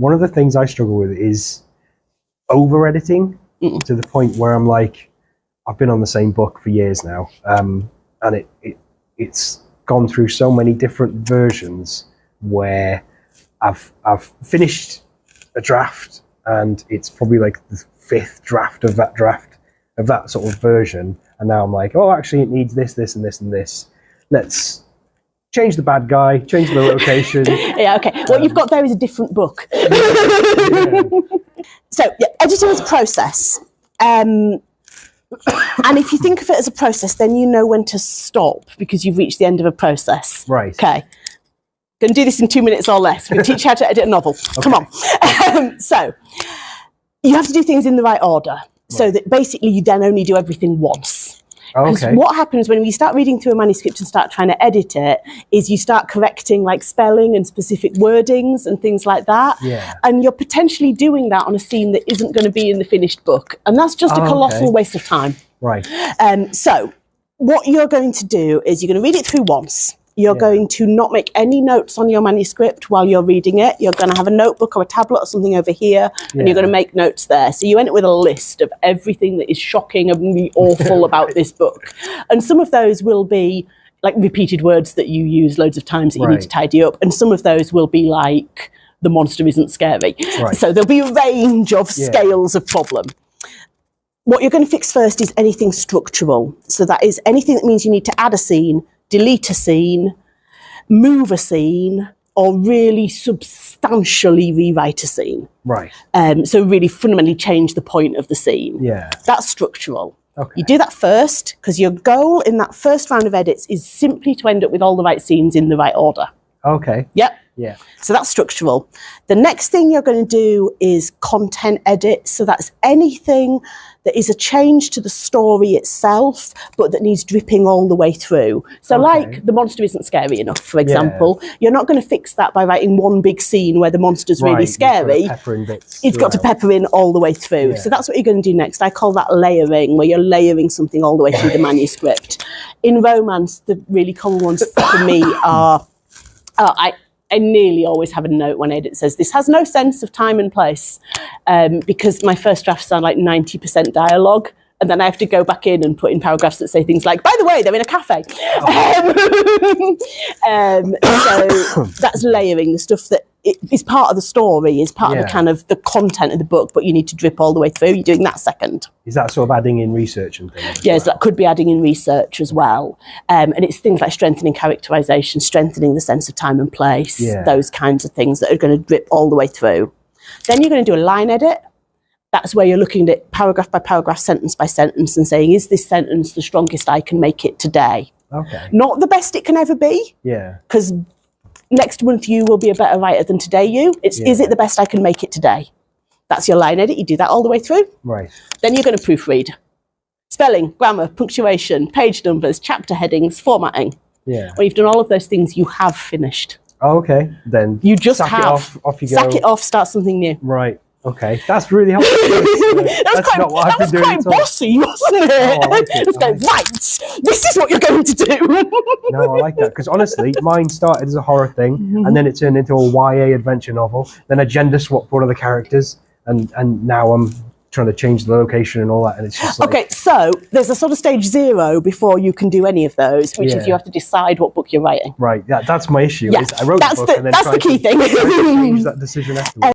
one of the things I struggle with is over-editing to the point where I'm like, I've been on the same book for years now, and it's gone through so many different versions where I've finished a draft and it's probably like the 5th draft of that sort of version, and now I'm like, oh, actually it needs this, this, and this, and this. Let's change the bad guy, change the location. Yeah, okay. What you've got there is a different book. So, yeah, editing is a process. And if you think of it as a process, then you know when to stop because you've reached the end of a process. Right. Okay. Going to do this in 2 minutes or less. We're going to teach you how to edit a novel. Okay. Come on. So, you have to do things in the right order. Right. So that basically you then only do everything once. Because what happens when we start reading through a manuscript and start trying to edit it is you start correcting like spelling and specific wordings and things like that. Yeah. And you're potentially doing that on a scene that isn't going to be in the finished book. And that's just a colossal waste of time. Right. So what you're going to do is you're going to read it through once. You're going to not make any notes on your manuscript while you're reading it. You're going to have a notebook or a tablet or something over here, and you're going to make notes there. So you end up with a list of everything that is shocking and really awful about this book. And some of those will be like repeated words that you use loads of times that you need to tidy up. And some of those will be like, the monster isn't scary. Right. So there'll be a range of scales of problem. What you're going to fix first is anything structural. So that is anything that means you need to add a scene, delete a scene, move a scene, or really substantially rewrite a scene. Right. So really fundamentally change the point of the scene. Yeah. That's structural. Okay. You do that first, because your goal in that first round of edits is simply to end up with all the right scenes in the right order. Okay. Yep. Yeah. So that's structural. The next thing you're going to do is content edit. So that's anything that is a change to the story itself, but that needs dripping all the way through. So like the monster isn't scary enough, for example, you're not going to fix that by writing one big scene where the monster's really scary. It's got to pepper in all the way through. Yeah. So that's what you're going to do next. I call that layering, where you're layering something all the way through the manuscript. In romance, the really common ones for me are, I nearly always have a note when I edit that says, this has no sense of time and place, because my first drafts sound like 90% dialogue. And then I have to go back in and put in paragraphs that say things like, by the way, they're in a cafe. So that's layering the stuff that is part of the story, is part of the kind of the content of the book, but you need to drip all the way through. You're doing that second. Is that sort of adding in research and things? Yes, that could be adding in research as well. And it's things like strengthening characterization, strengthening the sense of time and place, those kinds of things that are going to drip all the way through. Then you're going to do a line edit. That's where you're looking at paragraph by paragraph, sentence by sentence, and saying, is this sentence the strongest I can make it today? Okay. Not the best it can ever be. Yeah. Because next month you will be a better writer than today you. Is it the best I can make it today? That's your line edit. You do that all the way through. Right. Then you're going to proofread. Spelling, grammar, punctuation, page numbers, chapter headings, formatting. Yeah. When you've done all of those things, you have finished. Oh, okay. Then you just sack it off you go. Sack it off, start something new. Right. Okay, that's really helpful. That was quite bossy, wasn't it? Oh, I like it. It's going, right, this is what you're going to do. No, I like that, because honestly, mine started as a horror thing, and then it turned into a YA adventure novel, then I gender swapped one of the characters, and now I'm trying to change the location and all that, and it's just like... Okay, so there's a sort of stage 0 before you can do any of those, which is you have to decide what book you're writing. Right, that's my issue. Is I wrote the book and then that's the key thing. Change that decision afterwards.